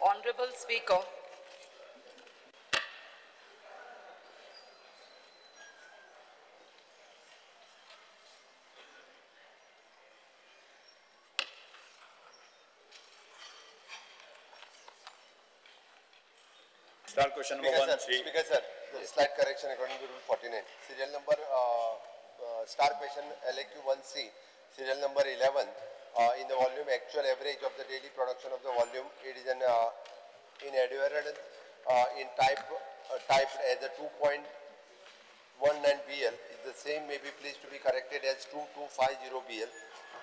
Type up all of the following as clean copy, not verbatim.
Honorable Speaker, Start question number one. Speaker sir, slight correction according to Rule 49. Serial number star question LAQ 1C, serial number 11. In the volume actual average of the daily production of the volume, it is an inadvertent in typed as a 2.19 BL. The same may be pleased to be corrected as 2250 BL.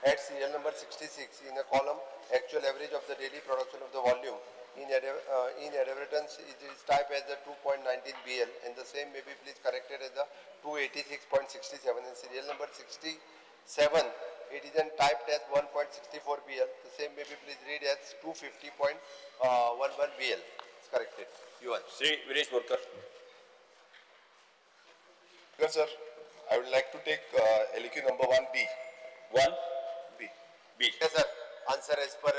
At serial number 66 in the column actual average of the daily production of the volume, inadvertence it is typed as the 2.19 BL, and the same may be please corrected as the 286.67. In serial number 67 it is then typed as 1.64 BL. The same may be please read as 250.11 BL. It's corrected. You are Sri Vinesh Borkar. Yes, sir. I would like to take LQ number 1B. 1B. B. Yes, sir. Answer as per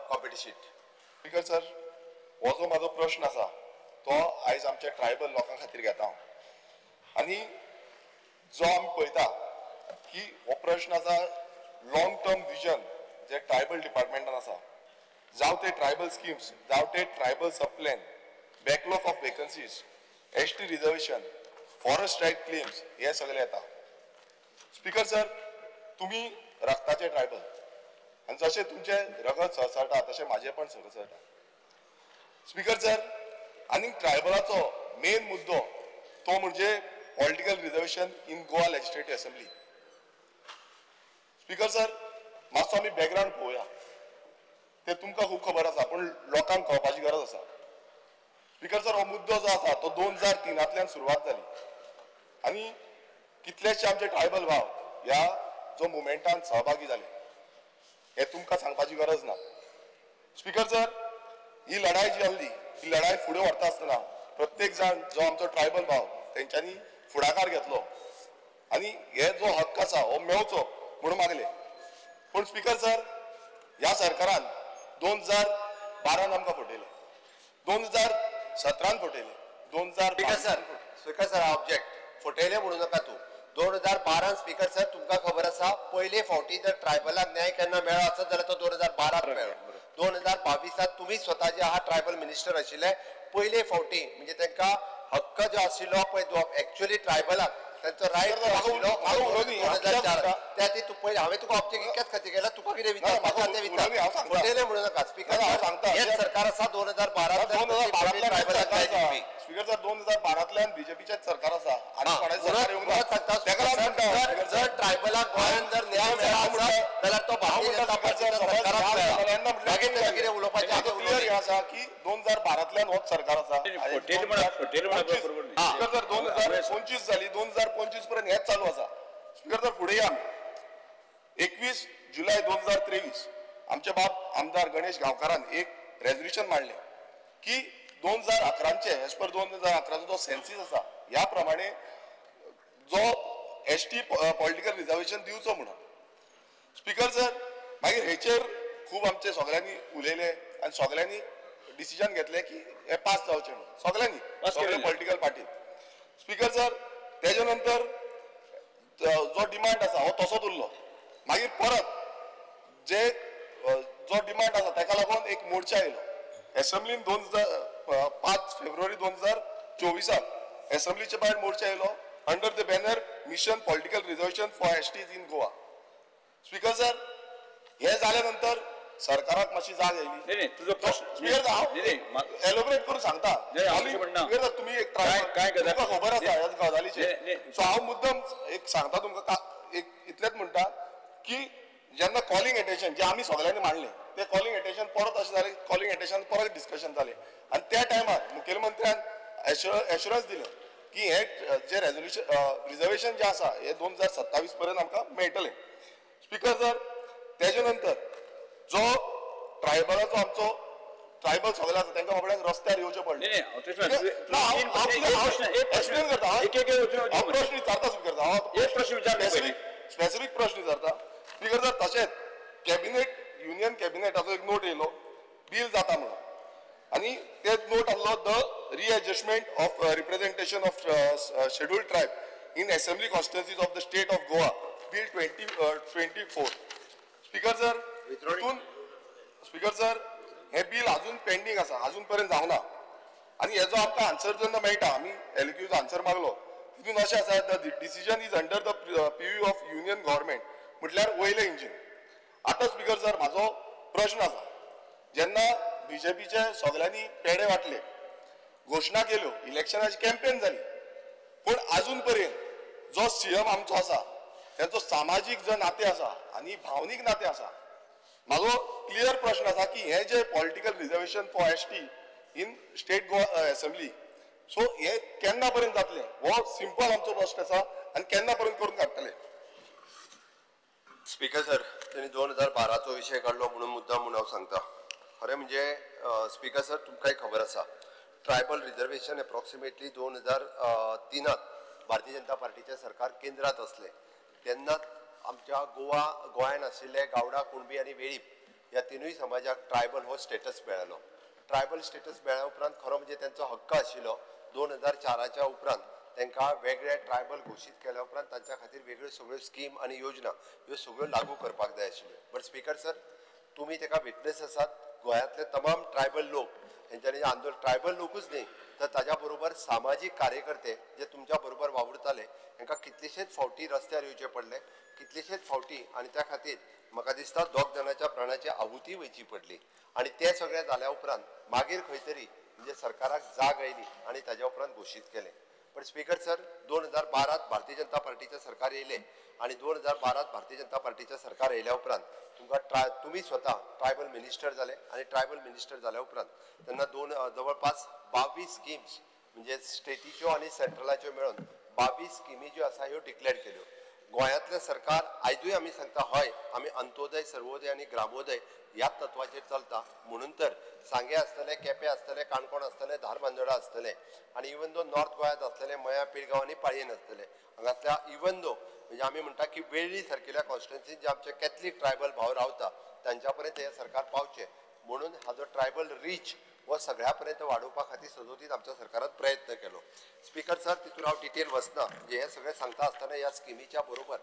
competition sheet. Because sir, हो जो माझो प्रश्न आसा तो आयज आमच्या tribal लोकां खातीर घेता आनी जो आमी पळयता की हो प्रश्न आसा लॉंग टर्म विजन जे ट्रायबल डिपार्टमेंटान आसा जावं ते ट्रायबल स्किम्स जावं ते tribal sub plan backlog of vacancies ST reservation forest right claims हे सगळे येता स्पीकर सर तुम्ही रक्ताचे ट्रायबल आणि जसे तुमचे रगत सळसळटा तसे माझे पण सळसळटा स्पीकर सर आणि ट्रायबलाचो मेन मुद्दो तो म्हणजे political reservation in Goa legislative assembly speaker sir मातसो आमी बॅकग्राऊंड पळोवया ते तुमकां खूब खबर आसा पण लोकांक कळपाची गरज आसा स्पीकर सर हो मुद्दो जो आसा तो 2003 सुरवात जाली आणि कितलेशे आमचे ट्रायबल भाव ह्या जो मुवमेंटान सहभागी जाले हे तुमकां सांगपाची गरज ना स्पीकर सर ही लढाई जी आसली ही लढाई फुडें व्हरता आसतना प्रत्येक जाण जो आमचो ट्रायबल भाव तेंच्यांनी फुडाकार घेतलो आनी हे जो हक्क आसा हो मेळचो म्हणून मागले पण स्पीकर सर ह्या सरकारान 2012 आमकां फटयले 2017 फटयले 2012 स्पीकर सर ऑब्जेक्ट फटयले म्हणू नका तू 2012 स्पीकर सर तुमकां खबर आसा पयले फावटी जर ट्रायबलाक न्याय केन्ना मेळ्ळो आसत जाल्यार तो 2012 मेळ्ळो 2022 तुमी स्वता जे आहा ट्रायबल मिनिस्टर आशिल्ले पयले फावटी म्हणजे तांकां हक्क जो आशिल्लो पळय जो एक्चुअली ट्रायबलाक तांचो रायट आशिल्लो 2004 त्या ती तू पयले हांवें तुका ऑब्जेक्ट इतक्याच खातीर केला तुका कितें विचार म्हाका तें विचार फटयले म्हणू नका स्पीकर हांव सांगता हेच सरकार आसा 2012 ट्रायबलाक न्याय दिवपी स्पीकर सर 2012 बीजेपीचेच सरकार आसा आणि सरकार जर ट्रायबलाक गोंयांत जर न्याय मेळ्ळा जाल्यार तो भारतीय जनता पार्टीच्या सरकाराक मेळ्ळा कितें उलोवपाचें आसा की 2012 होच सरकार आसा स्पीकर सर 2025 जाली 2025 पर्यंत हेच चालू आसा स्पीकर सर फुडें या 21 जुलय 2023 आमचे बाब आमदार गणेश गांवकारान एक रेझोल्युशन मांडले की 2011 एज पर 2011 जो सेन्सीस आसा ह्या प्रमाणे जो एसटी पॉलिटिकल रिजर्वेशन दिवचो म्हणून स्पीकर सर मागीर हेचेर खूब आमचे सगळ्यांनी उलयले आनी सगळ्यांनी डिसिजन घेतले की हे पास जावचें म्हणून सगळ्यांनी पॉलिटिकल पार्टी स्पीकर सर तेजे नंतर जो डिमांड आसा हो तसोच उरलो मागीर परत जे जो डिमांड आसा ताका लागून एक मोर्चा येयलो असेंब्लीन 5 फेब्रुवारी 2024 असेंब्लीचे भायर मोर्चा येयलो under the banner mission political reservation for STs in Goa speaker sir हे जाल्या नंतर सरकाराक मातशी जाग येयली तुजो स्पीकर हांव एलोबरेट करून सांगता स्पीकर तुमी एक तुमकां खबर आसा ह्या गजालीचेर सो हांव मुद्दम एक सांगता तुमकां एक इतलेंच म्हणटा की जेन्ना कॉलिंग एटेन्शन जे आमी सगळ्यांनी मांडले ते कॉलिंग एटेन्शन परत अशें जालें कॉलिंग एटेन्शन परत डिस्कशन जालें आनी त्या टायमार मुखेलमंत्र्यान एश्युरन्स दिलें की हे जे रेजोल्युशन रिजर्वेशन जे आसा हे 2027 पर्यंत आमकां मेळटलें स्पीकर सर तेजे नंतर जो ट्रायबलाचो आमचो ट्रायबल सगळे आसा तांकां बाबड्यांक रस्त्यार येवचें पडलें एक्सप्लेन करता हांव प्रश्न विचारता स्पीकर हांव स्पेसिफीक प्रश्न विचारता स्पीकर सर तशेंच कॅबिनेट युनियन कॅबिनेटाचो एक नोट येयलो बील जाता म्हणून आणि ते नोट आसलो the readjustment of representation of scheduled tribe in assembly constituencies of the state of Goa bill 2024. Speaker sir speaker sir हे बिल अजून पेंडिंग आसा, अजून पर्यंत जावना आणि हेजो आमकां आन्सर जेन्ना मेळटा, आमी एलक्यूचो आन्सर मागलो तितून अशें आसा the decision is under the purview of union government म्हटल्यार वयलें इंजीन. आतां स्पीकर सर म्हाजो प्रश्न आसा, जेन्ना बीजेपीचे सगळ्यांनी पेडे वाटले, घोशणा केल्यो, इलेक्शनाची कॅम्पेन जाली, पूण अजून पर्यंत जो सीएम आमचो आसा तांचो सामाजीक जो नाते आसा आनी भावनीक नाते आसा, म्हाजो क्लियर प्रश्न आसा की हे जे political reservation for ST in state Goa assembly, so हे केन्ना पर्यंत जातले हो सिंपल आमचो प्रश्न आसा आणि केन्ना पर्यंत करून काडटले. स्पीकर सर, त्यांनी 2012चो विषय काढलो म्हणून मुद्दाम म्हणून हांव सांगता. खरें म्हणजे स्पीकर सर तुमकांय खबर आसा tribal reservation approximately 2003त Bharatiya Janata पार्टीचे सरकार केंद्रात असले तेन्ना आमच्या गोंयांत आशिल्ले गावडा, कुणबी आनी वेळीप ह्या तिनूय समाजाक ट्रायबल हो स्टेटस मेळ्ळो. ट्रायबल स्टेटस मेळ्ळ्या उपरांत खरो म्हणजे त्यांचो हक्क आशिल्लो. 2004च्या उपरांत तांकां वेगळे ट्रायबल घोशीत केल्या उपरांत तांच्या खातीर वेगळ्यो सगळ्यो स्कीम आनी योजना ह्यो सगळ्यो लागू करपाक जाय आशिल्ल्यो. बट स्पीकर सर तुमी ताका विटनेस आसात. गोंयांतले तमाम ट्रायबल लोक हेंच्यांनी आंदोलन ट्रायबल लोकूच न्ही तर ताज्या बरोबर सामाजीक कार्यकर्ते जे तुमच्या बरोबर वावुरताले तांकां कितलेशेच फावटी रस्त्यार येवचें पडलें, कितलेशेच फावटी आनी त्या खातीर म्हाका दिसता 2 जाणांच्या प्राणाची आहुती वयची पडली. आनी तें सगळें जाल्या उपरांत मागीर खंय तरी म्हणजे सरकाराक जाग आयली आनी ताज्या उपरांत घोशीत केलें. पण स्पीकर सर 2012त भारतीय जनता पार्टीचे सरकार येयले आणि 2012त भारतीय जनता पार्टीचे सरकार येयल्या उपरांत तुम्ही स्वता ट्रायबल मिनिस्टर जाले आणि ट्रायबल मिनिस्टर जाल्या उपरांत तेन्ना जवळपास 22 स्किम्स म्हणजे स्टेटीच्यो आणि सेंट्रलाच्यो मेळून 22 स्किमी ज्यो आसा ह्यो डिक्लेअर केल्यो. गोंयांतलें सरकार आयजूय आमी सांगता हय आमी अंत्योदय, सर्वोदय आनी ग्रामोदय ह्या तत्वाचेर चलता. म्हणून तर सांगे आसतले, केपें आसतले, काणकोण आसतले, धारबांदोडा आसतले आनी इवन दो नॉर्थ गोंयांत आसतले मया, पिळगांव आनी पाळयेन आसतले. हांगासल्या इवन दो म्हणजे आमी म्हणटा की वेळ्ळी सारकिल्ल्या कॉन्स्टिट्युएन्सीन जे आमचे कॅथलीक ट्रायबल भाव रावता तांच्या पर्यंत हे सरकार पावचे म्हणून हाजो ट्रायबल रीच हो सगळ्या पर्यंत वाडोवपा खातीर सदोदीत आमच्या सरकारान प्रयत्न केलो. स्पीकर सर तितून हांव डिटेल वचना, म्हणजे हे सगळें सांगता आसतना ह्या स्किमीच्या बरोबर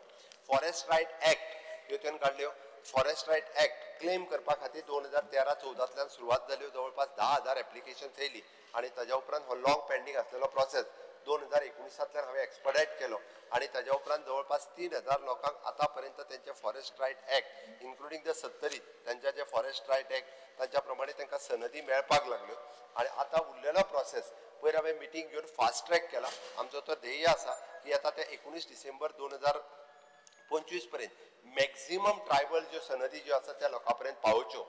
फॉरेस्ट रायट एक्ट ह्यो त्यान काडल्यो. फॉरेस्ट रायट एक्ट क्लेम करपा खातीर 2013-14तल्यान सुरवात जाल्यो. जवळपास 10,000 एप्लिकेशन्स येयली आणि ताज्या उपरांत हो लॉंग पेंडींग आसलेलो प्रोसेस 2019तल्यान हांवें एक्सपडायट केलो आणि ताज्या उपरांत जवळपास 3,000 लोकांक आतां पर्यंत तेंचे forest right act including the 70 तेंच्या जे फॉरेस्ट रायट एक्ट तांच्या प्रमाणे तांकां सनदी मेळपाक लागल्यो. आणि आतां उरलेलो प्रोसेस पयर हांवें मिटींग घेवन फास्ट ट्रॅक केला. आमचो तो ध्येय आसा की आतां ते 19 डिसेंबर 2025 पर्यंत मॅक्झिमम ट्रायबल ज्यो सनदी ज्यो आसा त्या लोकां पर्यंत पावोवच्यो.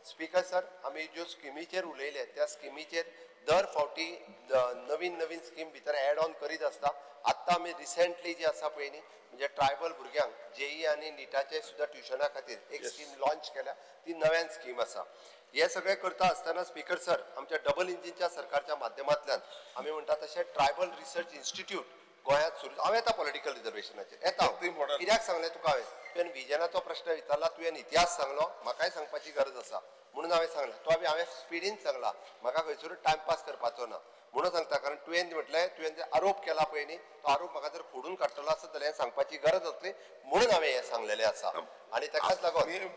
स्पीकर सर आमी ज्यो स्किमीचेर उलयले त्या स्किमीचेर दर फावटी नवीन स्कीम भितर एड ऑन करीत आसता. आत्तां आमी रिसेंटली जी आसा पळय न्ही म्हणजे ट्रायबल भुरग्यांक जेई आनी निटाचे सुद्धा ट्युशना खातीर एक स्कीम लॉन्च केल्या, ती नव्यान स्कीम आसा. हे सगळें करता आसतना स्पीकर सर आमच्या डबल इंजिनच्या सरकारच्या माध्यमांतल्यान आमी म्हणटा तशें ट्रायबल रिसर्च इन्स्टिट्यूट गोंयांत सुरू. हांव येता पॉलिटिकल रिजर्वेशनाचेर येता. कित्याक सांगलें तुका हांवें तुवें विजनाचो प्रश्न विचारला, तुवें इतिहास सांगलो, म्हाकाय सांगपाची गरज आसा म्हणून हांवें सांगलें. तो हांवें स्पिडीन सांगला, म्हाका खंयसर टायमपास करपाचो ना म्हणून सांगता. कारण तुवें म्हटलें तुवें जे आरोप केला पळय न्ही तो आरोप म्हाका जर फोडून काडटलो आसत जाल्यार सांगपाची गरज आसली म्हणून हांवें हें सांगलेलें आसा. आनी ताकाच लागून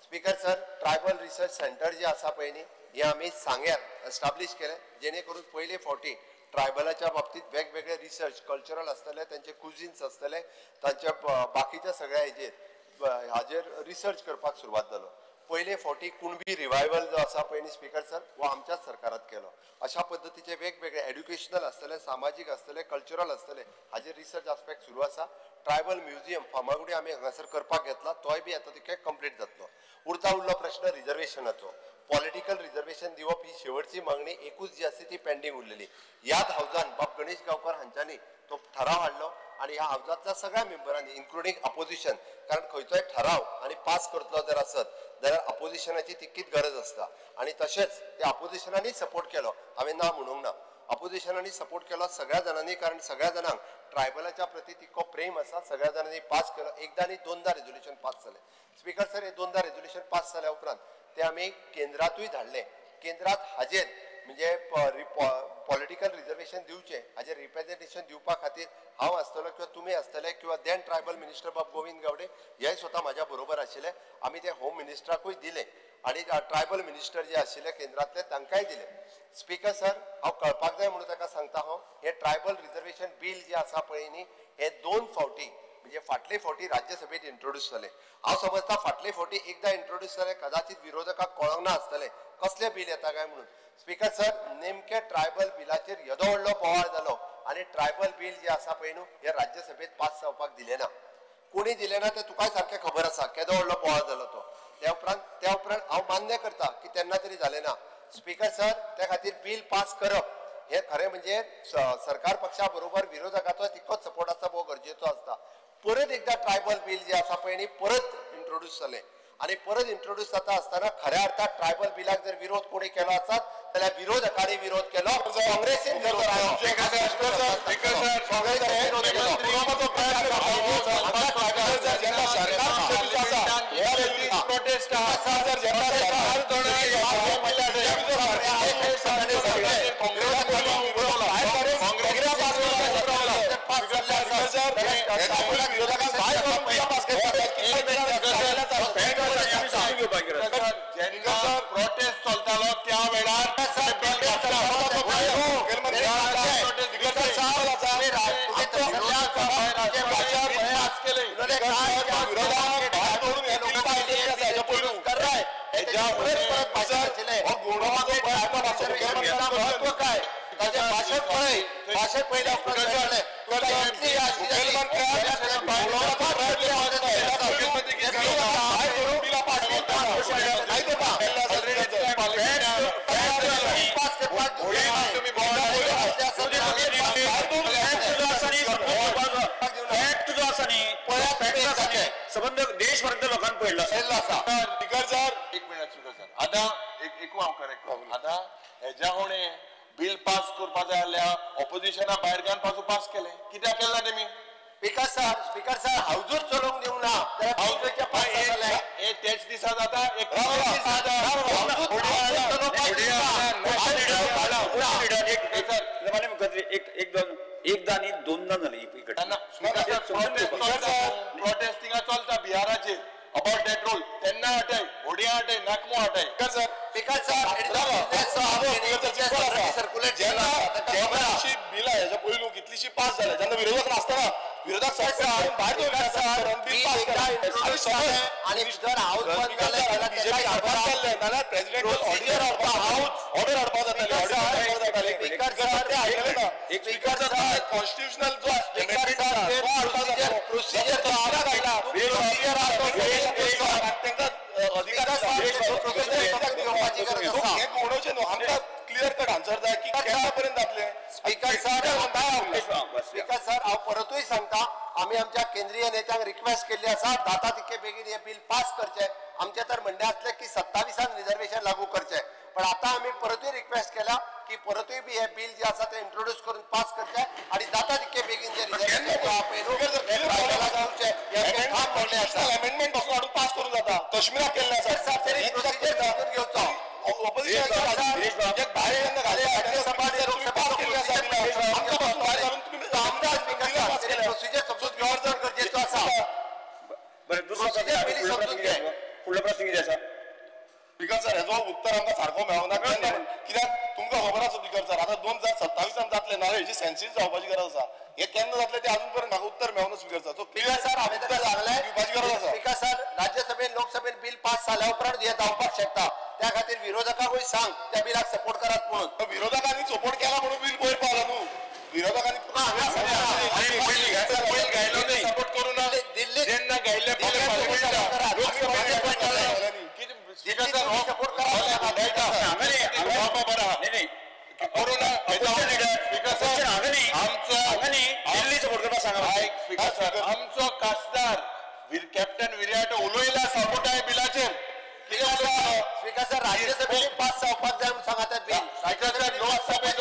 speaker sir tribal research centre जे आसा पळय न्ही हे आमी सांग्यार एस्टाब्लिश केले जेणे करून पयले फावटी ट्रायबलाच्या बाबतीत वेगवेगळे रिसर्च कल्चरल आसतले, त्यांचे कुझिन्स आसतले, तांच्या बाकीच्या सगळ्या हाजेर रिसर्च करपाक सुरवात जालो. पयले फावटी कुणबी रिवायवल जो आसा पळय न्ही स्पीकर सर हो आमच्याच सरकारात केलो. अशा पद्दतीचे वेगवेगळे एड्युकेशनल आसतले, सामाजीक आसतले, कल्चरल आसतले हाजेर रिसर्च आस्पेक्ट सुरू आसा. ट्रायबल म्युझियम फार्मागुडी आमी हांगासर करपाक घेतला, तोय बी आता तिके कंप्लीट जातलो. उरलो प्रश्न रिजर्वेशनाचो. पॉलिटिकल रिजर्वेशन दिवप ही शेवटची मागणी एकूच जी आसा ती पेंडिंग उरलेली. ह्याच हावजान बाब गणेश गांवकर हांच्यांनी तो ठराव हाडलो आणि ह्या हावजातल्या सगळ्या मेंबरांनी इन्क्लुडींग अपोजिशन, कारण खंयचोय ठराव आणि पास करतलो जर आसत जाल्यार अपोजिशनाची तितकीच गरज आसता आणि तशेंच त्या अपोजिशनांनी सपोर्ट केलो. हांवें ना म्हणूंक ना. अपोजिशनांनी सपोर्ट केलो सगळ्या जाणांनी, कारण सगळ्या जाणांक ट्रायबलाच्या प्रती तितको प्रेम आसा. सगळ्या जाणांनी पास केलो. एकदा आनी दोनदा रेझोल्युशन पास जालें. स्पीकर सर, हे दोनदा रेझोल्युशन पास जाल्या उपरांत ते आमी केंद्रांतूय धाडले. केंद्रांत हाजेर म्हणजे पॉलिटिकल रिजर्वेशन दिवचे हाजेर रिप्रेझेंटेशन दिवपा खातीर हांव आसतलो किंवा तुमी आसतले किंवा देन ट्रायबल मिनिस्टर बाब गोविंद गावडे हे स्वता म्हाज्या बरोबर आशिल्ले. आमी ते होम मिनिस्टराकूय दिले आणि ट्रायबल मिनिस्टर जे आशिल्ले केंद्रांतले तांकांय दिले. स्पीकर सर, हांव कळपाक जाय म्हणून ताका सांगता हांव, हे ट्रायबल रिजर्वेशन बील जे आसा पळय न्ही, हे 2 फावटी म्हणजे फाटले फावटी राज्यसभेत इंट्रोड्यूस जाले. हांव समजता फाटले फावटी एकदा इंट्रोड्यूस जाले, कदाचित विरोधकांक कळोंक ना आसतलें कसले बील येता काय म्हणून. स्पीकर सर, नेमके ट्रायबल बिलाचेर येदो व्हडलो बोवाळ जालो आनी ट्रायबल बील जे आसा पळय न्हू हे राज्यसभेत पास जावपाक दिले ना. कोणी दिले ना ते तुकाय सारकें खबर आसा केदो व्हडलो बोवाळ जालो तो. त्या उपरांत हांव मान्य करता की तेन्ना तरी जालें ना. स्पीकर सर, त्या खातीर बील पास करप हे खरें म्हणजे सरकार पक्षा बरोबर विरोधकाचो तितकोच सपोर्ट आसता वो गरजेचो आसता. परत एकदा ट्रायबल बील जे आसा पळय न्ही परत इंट्रोड्यूस जालें आणि परत इंट्रोड्यूस जाता आसतना खऱ्या अर्थात ट्रायबल बिलाक जर विरोध कोणी केलो आसत जाल्यार विरोधकांनी विरोध केलो. काँग्रेसीन विरोध प्रोटेस्ट चलतालो त्या वेळार भाषण पहिल्या संबंध देशभरातल्या लोकांक पडला. स्पीकर सर, एक मिनिट स्पीकर सर, आतां एक हांव करेक्ट करता. आतां हेज्या होणे बिल पास करपा जाय जाल्यार ऑपोजिशना भायर घालून पासून पास केलें, कित्याक केलें ना तेमी? स्पीकर सर हाऊजूच चलोवंक दिवंक ना. हाऊजूच्या पास जाले हे तेच दिसा जाता. एक एकदा आणि दोनदा झाले प्रोटेस्टिंग चलता बिहाराचेर अबाउट दॅट रोल. तेन्ना हटाय, ओडिया हटाय, नाकमो हटाय. स्पीकर सर्क्युलेट बिल हेच्या पयलू कितलीशी पास जाल्या जेन्ना विरोधक नासतना विरोधक आणि जर हाऊस बंद जाल्यार प्रेसिडेंट ऑर्डर हाडपा जाताले. कॉन्स्टिट्युशनल जो क्लियर कट आन्सर जाय की केन्ना पर्यंत जातले. स्पीकर सर, हांव परतूय सांगता, आमी आमच्या केंद्रीय नेत्यांक रिक्वेस्ट केल्ली आसा जाता तितके बेगीन हे बिल पास करचे. आमचे तर म्हणणे आसले की 27 रिजर्वेशन लागू करचे, पण आता आमी परतूय रिक्वेस्ट केला की परतूय बी हे बिल जे आसा ते इंट्रोड्यूस करून पास करचे आणि जाता तितके बेगीन जे रिजर्वेशन अमेंडमेंट पासून हाडून पास करून जाता. काश्मीराक केल्ले आसा घेवचो. सर हेजो उत्तर आमकां सारको मेळोना. कित्याक तुमकां खबर आसा स्पीकर सर, आतां 2027 जातले ना, हेची सेन्सीस जावपाची गरज आसा. हे केन्ना जातले ते अजून पर्यंत म्हाका उत्तर मेळोना speaker sir. So clear sir हांवें तुका सांगलें दिवपाची गरज आसा. स्पीकर सर, राज्यसभेन लोकसभेन बिल पास जाल्या उपरांत हे जावपाक शकता. त्या खातीर विरोधकांकूय सांग त्या बिलाक सपोर्ट करात म्हणून. विरोधकांनी सपोर्ट केला म्हणून बिल वयर पावला न्हू. विरोधकांनी सपोर्ट करू ना. दिल्ली जेन्ना घायल्ले सपोर्ट करा. आमचो खासदार कॅप्टन विराट उलयला सपोर्ट आहे बिलाचेर. स्पीकर सर, राज्यसभेत पास जावपाक जाय म्हणून सांगात बिल. लोकसभेत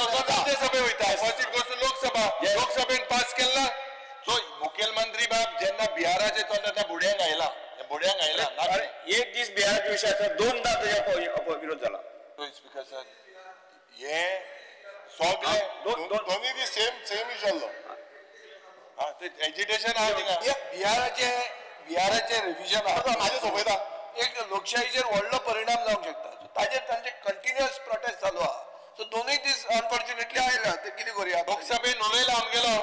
अरे एक दीस बिहाराच्या विशयाचा 2दा त्याच्या विरोध झाला. स्पीकर सर हे सगळे दोन्ही दी सेम इशू जाल्लो. एजिटेशन आहा थिंगा बिहाराचे रिव्हिजन माझे सोबयता एक लोकशाहीचेर व्हडलो परिणाम जावंक शकता. ताजेर तांचे कंटिन्युअस प्रोटेस्ट चालू आहा. सो दोनूय दीस अनफॉर्च्युनेटली आयला ते कितें करूया. लोकसभेन उलयला आमगेलो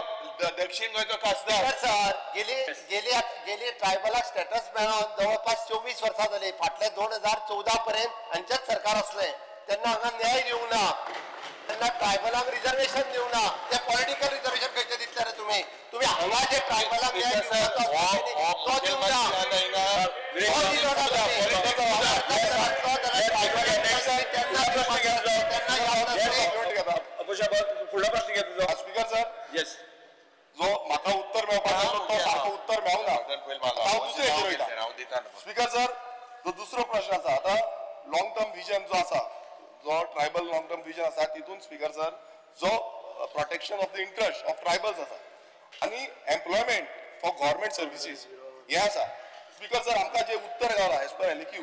दक्षिण गोंयचो खासदार सर गेली ट्रायबलाक स्टेटस मेळोन जवळपास 24 वर्सां जाली. फाटले 2014 पर्यंत हांचेच सरकार असलें तेन्ना हांगा न्याय दिवंक ना. तेन्ना ट्रायबलांक रिजर्वेशन दिवंक ना. ते पॉलिटिकल रिजर्वेशन खंयचे दितले रे तुमी हांगा जे ट्रायबलांक न्याय दिवंक ना तो दिवंक ना. फुडलो प्रश्न घे तुझो. स्पीकर सर येस जो म्हाका उत्तर मेळपाक तो सारको उत्तर मेळना. हांव दुसरे हेचेर वयता. स्पीकर सर जो दुसरो प्रश्न आसा आतां लॉंग टर्म विजन जो आसा जो ट्रायबल लॉंग टर्म विजन आसा तितून स्पीकर सर जो protection of the interest of tribals आसा आनी एम्प्लॉयमेंट फॉर गव्हर्मेंट सर्विसीस हे आसा. स्पीकर सर आमकां जे उत्तर गावला एज पर एलक्यू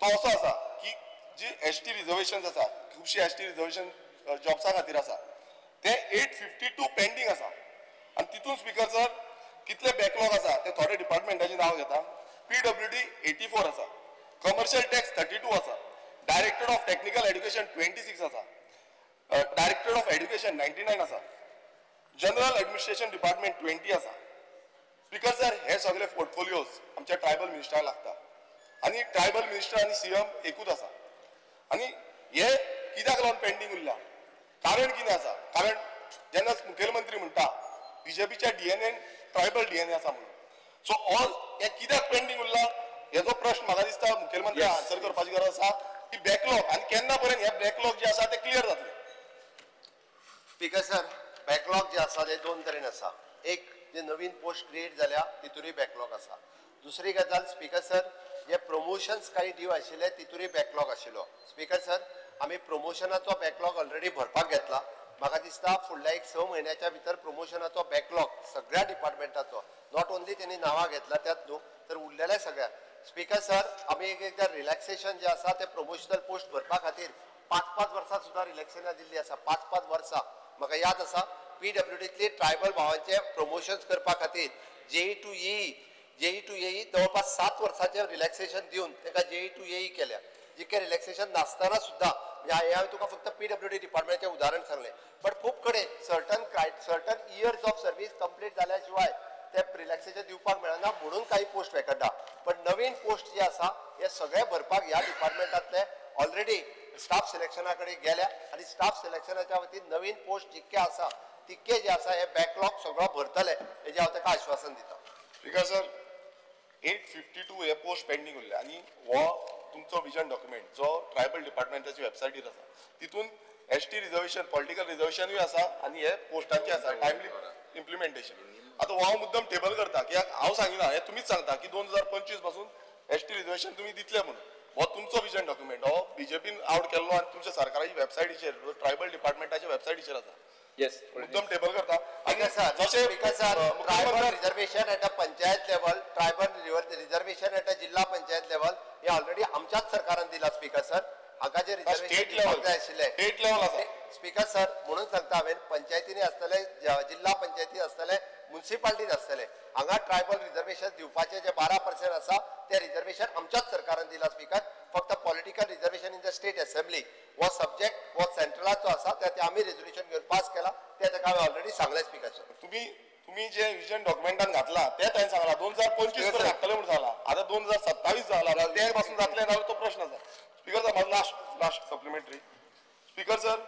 तो असो आसा की जी एसटी रिजर्वेशन आसा खुबशी एसटी रिजर्वेशन जॉब्सा खातीर आसा ते 852 पेंडींग आसा आनी तितून स्पीकर सर कितले बॅकलॉग आसा ते थोडे डिपार्टमेंटाचे नांव घेता. PWD 84 आसा, कमर्शियल टॅक्स 32 आसा, डायरेक्टर ऑफ टेक्निकल एड्युकेशन 26 आसा, डायरेक्टर ऑफ एड्युकेशन 99 आसा, जनरल एडमिनिस्ट्रेशन डिपार्टमेंट 20 आसा. स्पीकर सर हे सगळे पोर्टफोलियोज आमच्या ट्रायबल मिनिस्टराक लागता आनी ट्रायबल मिनिस्टर आनी CM एकूच आसा. आनी हे कित्याक लागून पेंडींग उरला कारण कितें आसा. कारण जेन्ना मुखेलमंत्री म्हणटा बीजेपीच्या DNA ट्रायबल DNA आसा म्हणून सो ऑल हे कित्याक पेंडींग उरला हेजो प्रश्न म्हाका दिसता मुखेलमंत्री आन्सर करपाची गरज आसा की बॅकलॉग आनी केन्ना पर्यंत हे बॅकलॉग जे आसा ते क्लियर जातले. स्पीकर सर बॅकलॉग जे आसा ते दोन तरेन आसा. एक जे नवीन पोस्ट क्रिएट जाल्या तितूनय बॅकलॉग आसा. दुसरी गजाल स्पीकर सर जे प्रमोशन्स काही ड्यू आशिल्ले तितूनय बॅकलॉग आशिल्लो. स्पीकर सर आमी प्रमोशनाचो बॅकलॉग ऑलरेडी भरपाक घेतला. म्हाका दिसता फुडल्या एक 6 म्हयन्याच्या भितर प्रमोशनाचो बॅकलॉग सगळ्या डिपार्टमेंटाचो नॉट ओन्ली त्यांनी नांवां घेतला त्यात न्हू तर उरलेल्या सगळ्या. स्पीकर सर आमी एकदां रिलॅक्सेशन जे आसा ते प्रमोशनल पोस्ट भरपा खातीर 5-5 वर्सां सुद्दां रिलॅक्सेशनां दिल्ली आसा. 5-5 वर्सां म्हाका याद आसा PWDतली ट्रायबल भावांचे प्रमोशन्स करपा खातीर JE to AE जवळपास 7 वर्सांचे रिलॅक्सेशन दिवन ताका JE to AE केल्या. जितके रिलॅक्सेशन नासतना सुद्दां हांवें तुका फक्त PWD डिपार्टमेंटाचें उदाहरण सांगलें. बट खूब कडेन certain years of service complete जाल्या शिवाय ते रिलॅक्सेशन दिवपाक मेळना म्हणून काही पोस्ट वेकंटा. पण नवीन पोस्ट जे आसा हे सगळे भरपाक ह्या डिपार्टमेंटांतले ऑलरेडी स्टाफ सिलेक्शना कडेन गेल्या आनी स्टाफ सिलेक्शनाच्या वतीन नवीन पोस्ट जितके आसा तितके जे आसा हे बॅकलॉग सगळो भरतले हेजें हांव ताका आश्वासन दिता. स्पीकर सर 852 हे पोस्ट पेंडींग उरले आनी हो तुमचो विजन डॉक्युमेंट जो ट्रायबल डिपार्टमेंटाच्या वेबसायटीर आसा तितून ST रिजर्वेशन पॉलिटिकल रिजर्वेशनूय आसा आनी हे पोस्टांचे आसा टायमली इम्प्लिमेंटेशन. आतां हो हांव मुद्दम टेबल करता कित्याक हांव सांगिना हे तुमीच सांगता की 2025 पासून ST रिजर्वेशन तुमी दितले म्हणून. हो तुमचो विजन डॉक्युमेंट हो बीजेपीन आउट केल्लो आनी तुमच्या सरकाराच्या वेबसायटीचेर ट्रायबल डिपार्टमेंटाच्या वेबसायटीचेर आसा. येस मुद्दम टेबल करता आनी जशे tribal reservation at a panchayat level tribal reservation at a जिल्हा पंचायत लेवल हे ऑलरेडी आमच्याच सरकारान दिला. स्पीकर सर हाका जे रिजर्वेशन जाय आशिल्ले स्टेट लेवल आसा. स्पीकर सर म्हणून सांगता हांवें पंचायतींनी आसतले जिल्हा पंचायती आसतले म्युनिसिपालिटीज आसतले हांगा ट्रायबल रिजर्वेशन दिवपाचे जे 12% आसा ते रिजर्वेशन आमच्याच सरकारान दिला. स्पीकर फक्त political reservation in the state assembly हो सब्जेक्ट हो सेंट्रलाचो आसा ते आमी रेजोल्युशन घेवन पास केला ते ताका हांवें ऑलरेडी सांगलें. स्पीकर सर तुम्ही जे विजन डॉक्युमेंटान घातला ते ताणें सांगला 2025 पर्यंत घातले म्हणून सांगला. आता 2027 जाला ते पासून जातले ना तो प्रश्न आसा. Speaker sir last supplementary. Speaker sir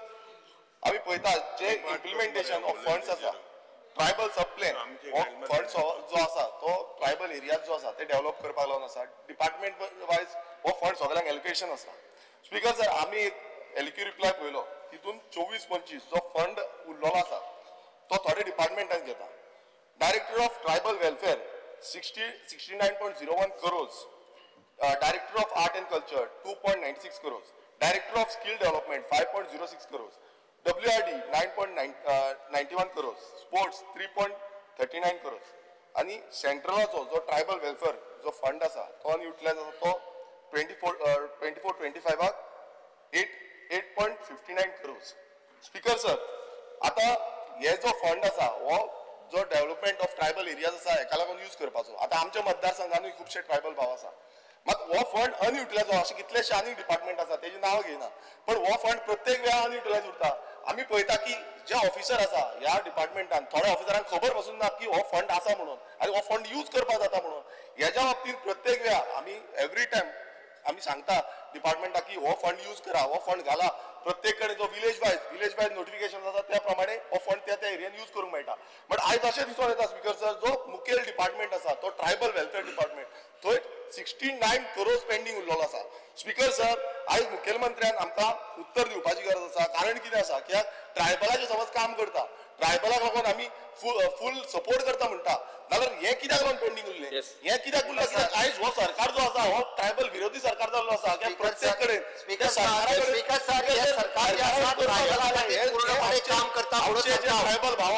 आमी पळयता जे इम्प्लिमेंटेशन ऑफ फंड्स आसा ट्रायबल सब प्लॅन हो फंड्स जो आसा तो ट्रायबल एरियाज जो आसा ते डेव्हलप करपाक लागून आसा. डिपार्टमेंट वायज हो फंड सगळ्यांक एलोकेशन आसा. स्पीकर सर आमी एक एलक्यू रिप्लाय पळयलो तितून 24-25 जो फंड उरलेलो आसा तो थोडे डिपार्टमेंटान घेता. Director of tribal welfare 69.01 crores, director of art end culture 2.96 crores, director of skill development 5.06 crores, WRD 9.91 crores, sports 3.39 crores. आणि सेंट्रलाचो जो ट्रायबल वेलफेअर जो फंड आसा तो अनयुटिलायज आसा तो 24-25 8.59 crores. स्पीकर सर, आता हे जो फंड आसा हो जो डेव्हलपमेंट ऑफ ट्रायबल एरियाज आसा हेका लागून यूज करपाचो. आता आमच्या मतदारसंघानूय खुबशे ट्रायबल भाव आसा, मात हो फंड अनयुटिलायज अशे कितलेशे आनी डिपार्टमेंट आसा तेजी नांव घेयना, पण हो फंड प्रत्येक वेळा अनयुटिलायज उरता. आमी पळयता की जे ऑफिसर आसा ह्या डिपार्टमेंटान थोड्या ऑफिसरांक खबर पासून ना की हो फंड आसा म्हणून आनी हो फंड यूज करपाक जाता म्हणून. ह्याच्या बाबतीत प्रत्येक वेळा आमी एवरी टायम आमी सांगता डिपार्टमेंटाक की हो फंड यूज करा, हो फंड घाला. प्रत्येक कडेन जो विलेज वायज नोटिफिकेशन आसा त्या प्रमाणे हो फंड त्या एरियान यूज करूंक मेळटा. बट आयज अशें दिसून येता स्पीकर सर, जो मुखेल डिपार्टमेंट आसा तो ट्रायबल वेलफेअर डिपार्टमेंट, थंय 69 crores पेंडींग उरलेलो आसा. स्पीकर सर, आयज मुखेलमंत्र्यान आमकां उत्तर दिवपाची गरज आसा. कारण कितें आसा, कित्याक ट्रायबलाचें समज काम करता, ट्रायबलाक लागून आमी फूल सपोर्ट करता म्हणटा, जाल्यार हें कित्याक लागून पेंडींग उरलें? हें कित्याक उरलें? कित्याक आयज हो सरकार जो आसा हो ट्रायबल विरोधी सरकार जाल्लो आसा. प्रत्येक कडेन काम करता ट्रायबल भाव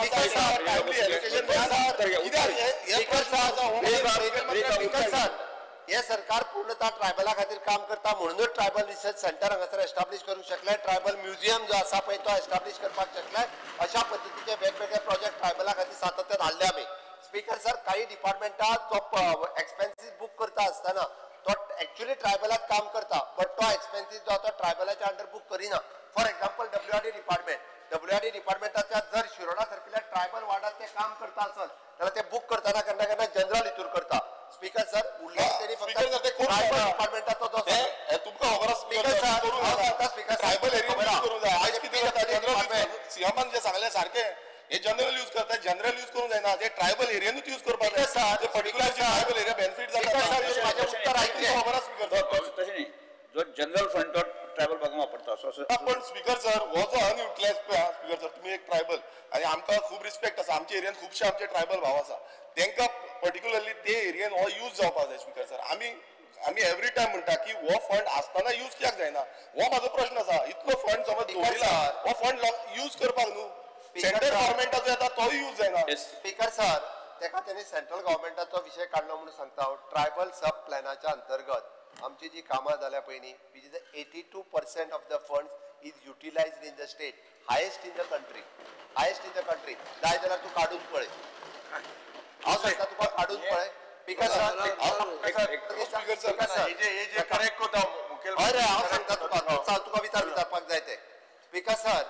हे सरकार पूर्णतः ट्रायबला खातीर काम करता, म्हणूनच ट्रायबल रिसर्च सेंटर हांगासर एस्टाब्लिश करूंक शकले, ट्रायबल म्युझियम जो आसा पळय तो एस्टाब्लिश करपाक शकले. अशा पद्दतीचे वेगवेगळे प्रोजेक्ट ट्रायबला खातीर सातत्यान हाडले आमी. स्पीकर सर, काही डिपार्टमेंटात जो एक्सपेन्सीस बुक करता आसतना तो एक्चुअली ट्रायबलात काम करता, बट तो एक्सपेन्सीस जो तो ट्रायबलाच्या अंडर बुक करिना. फॉर एक्झाम्पल डब्ल्यूआरडी डिपार्टमेंटाच्या जर शिरोडा सारकिल्या ट्रायबल वार्डात ते काम करता आसत जाल्यार ते बुक करताना केन्ना केन्ना जनरल हितूर करता. स्पीकर सर, उरलें तरी फक्त ट्रायबल डिपार्टमेंटाचो जो तुमकां खबर आसा स्पीकर सर, ट्रायबल एरिया करूंक जाय. आयज कितें जाता, जनरल सीएमान जे सांगलें सारकें, हे जनरल यूज करता, जनरल यूज करूंक जायना, जे ट्रायबल एरियानूच यूज करपाक जाय. जे पर्टिक्युलर ट्रायबल एरिया बेनिफिट जाता खबर आसा स्पीकर सर. तशें न्ही, जो जनरल फंड तो ट्रायबल भागांक वापरता असो. पण स्पीकर सर, हो जो अनयुटिलायज स्पीकर सर, तुम्ही एक ट्रायबल आणि आमकां खूब रिस्पेक्ट आसा. आमच्या एरियान खुबशे आमचे ट्रायबल भाव आसा, तांकां पर्टिक्युलरली ते एरियान हो यूज जावपाक जाय. स्पीकर सर, आमी एवरी टायम म्हणटा की हो फंड आसतना यूज कित्याक जायना, हो म्हाजो प्रश्न आसा. इतलो फंड समज दवरिला, हो फंड यूज करपाक न्हू, सेंट्रल गव्हर्मेंटाचो येता तोय यूज जायना. स्पीकर सर, तेका त्यांनी सेंट्रल गव्हर्मेंटाचो विषय काढलो म्हणून सांगता हांव. ट्रायबल सब प्लॅनाच्या अंतर्गत आमची जी कामां जाल्या पयलीं, which is 82% of the funds is utilized in the state, highest in the country. जाय जाल्यार तूं काडून पळय, हांव सांगता तुका काडून पळय. स्पीकर सर, करेक्ट कोता मुखेल हांव सांगता तुका विचारपाक जाय ते. स्पीकर सर,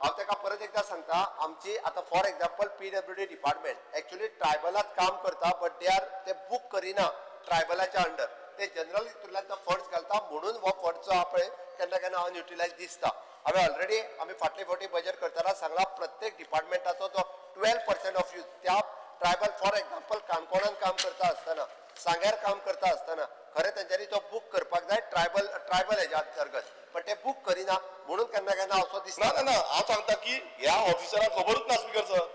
हांव ताका परत एकदा सांगता, आमची आता for example PWD department actually ट्रायबलात काम करता, बट ते बुक करिना ट्रायबलाच्या अंडर, ते जनरल हितूंतल्यान तो फंड्स घालता, म्हणून हो फंड जो आहा पळय केन्ना केन्ना अनयुटिलायज दिसता. हांवें ऑलरेडी आमी फाटले फावटी बजेट करतना सांगला, प्रत्येक डिपार्टमेंटाचो जो 12% ऑफ यूज त्या ट्रायबल, फॉर एक्झाम्पल काणकोणान काम करता आसतना, सांग्यार काम करता आसतना खरें तेंच्यांनी तो बुक करपाक जाय ट्रायबल हेच्या अंतर्गत, पण ते बुक करिना, म्हणून केन्ना केन्ना असो दिसता. ना हांव सांगता की ह्या ऑफिसरांक खबरूच ना स्पीकर सर.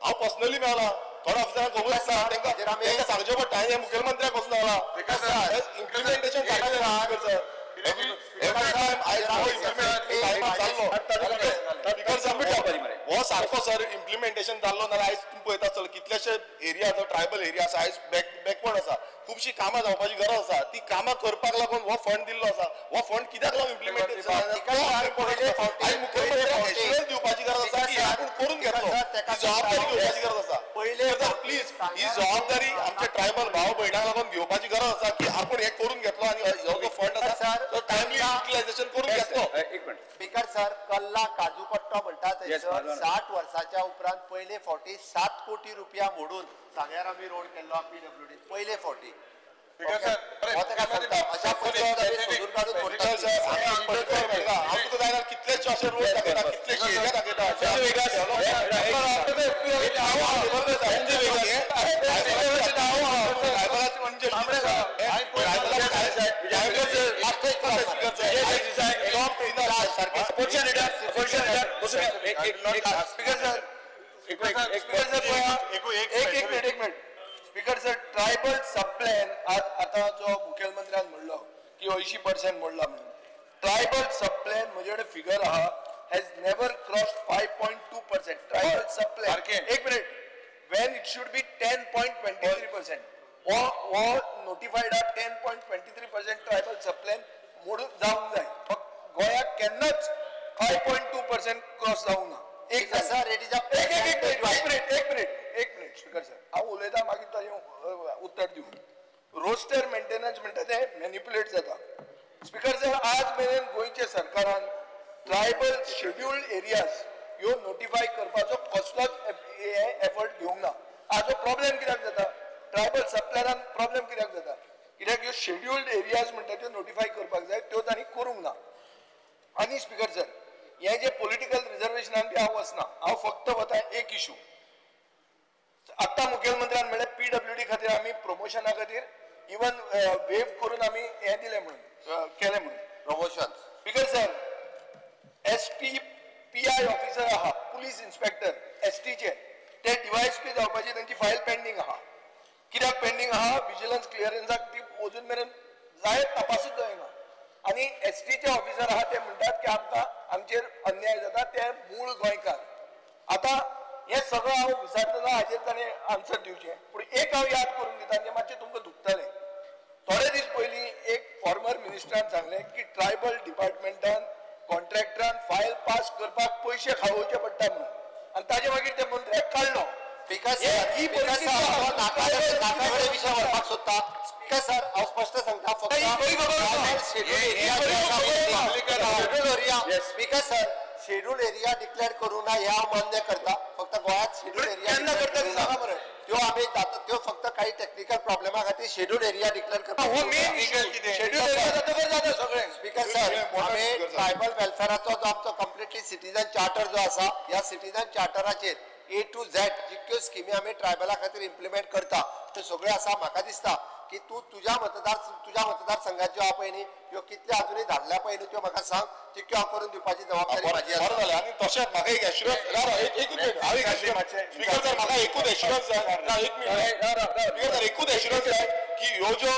हांव पर्सनली मेळ्ला, थोड्या ऑफिसरांक खबरूच ना, तांकां सांगचें पडटा. हे मुखेलमंत्र्याक वचून सांगला इम्प्लिमेंटेशन स्पीकर सर. हो सारको सर इम्प्लिमेंटेशन जाल्लो नाल्यार आयज तुम्ही पळयता चल कितलेशे एरिया ट्रायबल एरिया आसा आयज बॅकवर्ड आसा, खुबशी कामां जावपाची गरज आसा. ती कामां करपाक लागून हो फंड दिल्लो आसा. हो फंड कित्याक लागून इम्प्लिमेंटेशन दिवपाची गरज आसा की आपूण करून घेतलो, जबाबदारी घेवपाची गरज आसा. पयले प्लीज ही जबाबदारी आमच्या ट्रायबल भाव भयणांक लागून घेवपाची गरज आसा की आपूण हे करून घेतलो आणि हो जो फंड आसा तो टायमली युटिलायझेशन करून घेतलो. एक मिनिट स्पीकर सर, कल्ला काजू पट्टो म्हणतात 60 वर्षाच्या उपरांत पयले फावटी 7 कोटी रुपया मोडून सांग्यार आमी रोड केल्लो PWD पयले फावटी. कितलेशे अशे रोड दाखयता, कितलेशे एरिया दाखयता. Speaker sir, tribal sub plan आता जो मुखेलमंत्र्यान म्हणलो की 80% मोडला म्हणून, ट्रायबल सब प्लॅन म्हजे कडेन फिगर आहा has never crossed 5.2%. Tribal sub plan, एक minute, when it should be 10.23%. Or notified at 10.23% tribal subplan मोडून जाऊंक जाय. गोयात केन्नाच 5.2% क्रॉस जावंक ना. एक मिनिट स्पीकर सर हांव उलयतां मागीर ताजें उत्तर दिवं. रोस्टर मेंटेनन्स म्हणटा तें मॅनिप्युलेट जाता. स्पीकर सर आज मेरेन गोंयच्या सरकारान ट्रायबल शेड्युल्ड एरियाज ह्यो नोटिफाय करपाचो कसलोच एफर्ट घेवंक ना. हाजो प्रॉब्लेम कित्याक जाता? ट्रायबल सबप्लॅनान प्रॉब्लेम कित्याक जाता? कित्याक ह्यो शेड्युल्ड एरियाज म्हणटा त्यो नोटिफाय करपाक जाय त्यो तांणी करूंक ना. आनी स्पीकर सर हे जे पॉलिटिकल रिजर्वेशनान बी हांव वचना. हांव फक्त वता एक इशू. आत्तां मुखेलमंत्र्यान म्हणलें PWD खातीर आमी प्रमोशना खातीर इवन वेव करून आमी हें दिलें म्हणून केलें म्हणून promotion. Speaker sir ST PI officer आहा पुलीस इन्स्पेक्टर STचे ते DYSP जावपाची तांची फायल पेंडींग आहा. कित्याक पेंडींग आहा? विजिलन्स क्लियरन्साक ती अजून मेरेन जाय तपासूच जायना. आनी STचे ऑफिसर आहा ते म्हणटात की आमकां आमचेर अन्याय जाता ते मूळ गोंयकार. आतां हे सगळं हांव विचारतना हाजेर ताणें आन्सर दिवचें. पूण एक हांव याद करून दिता जें मातशें तुमकां दुखतलें. थोडे दीस पयलीं एक फॉर्मर मिनिस्टरान सांगलें की ट्रायबल डिपार्टमेंटान कॉन्ट्रॅक्टरान फायल पास करपाक पयशे खावोवचे पडटा म्हणून. आनी ताजे मागीर ते मंत्र्याक काडलो. स्पीकर सर व्हरपाक सोदता. स्पीकर सर हांव स्पश्ट सांगता फक्त speaker sir schedule area declare करू ना हे हांव मान्य करता. फक्त गोंयांत शेड्यूल एरिया त्यो आमी जाता त्यो फक्त काही टेक्निकल प्रॉब्लेमा खातीर शेड्यूल एरिया डिक्लेअर करता. स्पीकर सर आमी ट्रायबल वेलफेअराचो जो आमचो कंप्लिटली सिटीजन चार्टर जो आसा ह्या सिटीजन चार्टराचेर A to Z जितक्यो स्किमी आमी ट्रायबला खातीर इम्प्लिमेंट करता त्यो सगळ्यो आसा. म्हाका दिसता की तूं तुज्या मतदारसंघात ज्यो आहा पळय न्ही ह्यो कितल्यो अजुनूय धाडल्या पळय न्ही त्यो म्हाका सांग. तितक्यो हांव करून दिवपाची जबाबदारी म्हाजी आसा. आनी तशेंच म्हाका एक एश्युरन्स स्पीकर सर म्हाका एकूच एश्युरन्स जाय. एकूच एश्युरन्स जाय की ह्यो ज्यो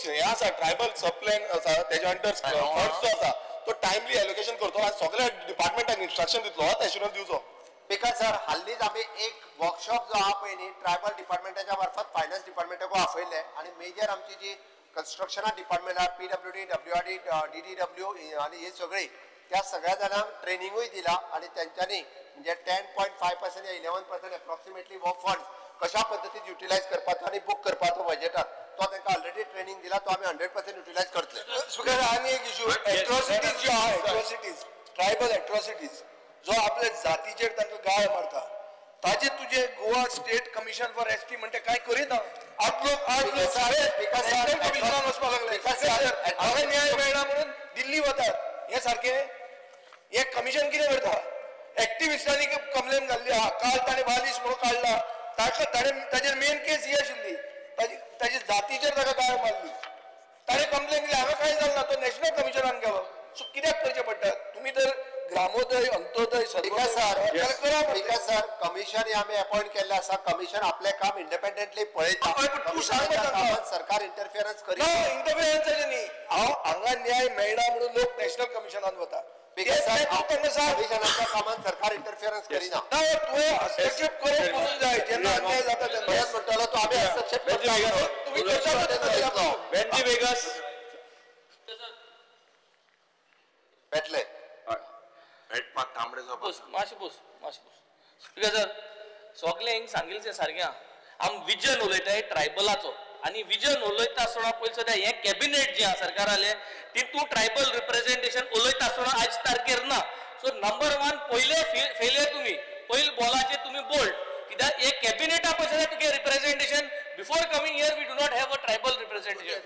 हे आसा ट्रायबल सबप्लॅन आसा तेज्या अंडर फंड्स जो आसा तो टायमली एलोकेशन करतो आनी सगळ्या डिपार्टमेंटाक इन्स्ट्रक्शन दितलो होच एश्युरन्स दिवचो. स्पीकर सर हालींच आमी एक वर्कशॉप जो आहा पळय न्ही ट्रायबल डिपार्टमेंटाच्या मार्फत फायनान्स डिपार्टमेंटाक आपयले आनी मेजर आमची जी कन्स्ट्रक्शना डिपार्टमेंट आहा PWD WRD DDW आनी ही सगळी त्या सगळ्या जाणांक ट्रेनिंगूय दिला आनी तेंच्यांनी म्हणजे 10.5% या 11% एप्रॉक्सिमेटली वर्क फंड्स कशा पद्दतीन युटिलायज करपाचो आनी बूक करपाचो बजेटात तो तांकां ऑलरेडी ट्रेनिंग दिला. तो आमी 100% युटिलायज करतले. स्पीकर आनी एक इशू एट्रॉसिटीज ज्यो आहा एट्रॉसिटीज ट्रायबल एट्रॉसिटीज जो आपल्या जातीचेर तांकां गाळ मारता ताजे तुजे Goa state commission for ST म्हणटा कांय करिना. आठ लोक कमिशनान वचपाक लागले. हांगा न्याय मेळना म्हणून दिल्ली वतात. हे सारखे हे कमिशन कितें करता? एक्टिविस्टांनी कंप्लेन घाल्ली आहा. काल ताणें बालिश म्हणून काडला. ताजेर मेन केस ही आशिल्ली ताजे जातीचेर ताका गाळ मारली. ताणें कंप्लेन दिली हांगा कांय जालें ना तो नॅशनल कमिशनान गेलो. सो कित्याक करचें पडटा? तुमी तर ग्रामोदय अंत्योदय सर कमिशन आम्ही अपॉइंट केल्ले आसा. कमिशन आपले काम इंडिपेंडेंटली पळयता. सरकार इंटरफियरन्स करीना. इंटरफियरन्स न्ही हांव हांगा न्याय मेळना म्हणून लोक नॅशनल कमिशनान वता. कमिशनाच्या कामान सरकार इंटरफियरन्स करीना. तुवें हस्तक्षेप करूंक जाय जेन्ना अन्याय जाता तेन्ना. म्हणटलो तो आमी हस्तक्षेप भेटले स्पीकर सर सगळ्यांक सांगिल्लें सारकें आमी विजन उलयताय ट्रायबलाचो आनी विजन उलयता आसतना पयलीं सद्या हें कॅबिनेट जें आसा सरकारालें तितून ट्रायबल रिप्रेझेंटेशन उलयता आसतना आज तारखेर ना. सो नंबर 1 पयले फेलियर तुमी पयले बॉलाचेर तुमी बोल्ड कित्याक एक कॅबिनेटा पळय सद्या तुगे representation before coming here we do not have a tribal representation.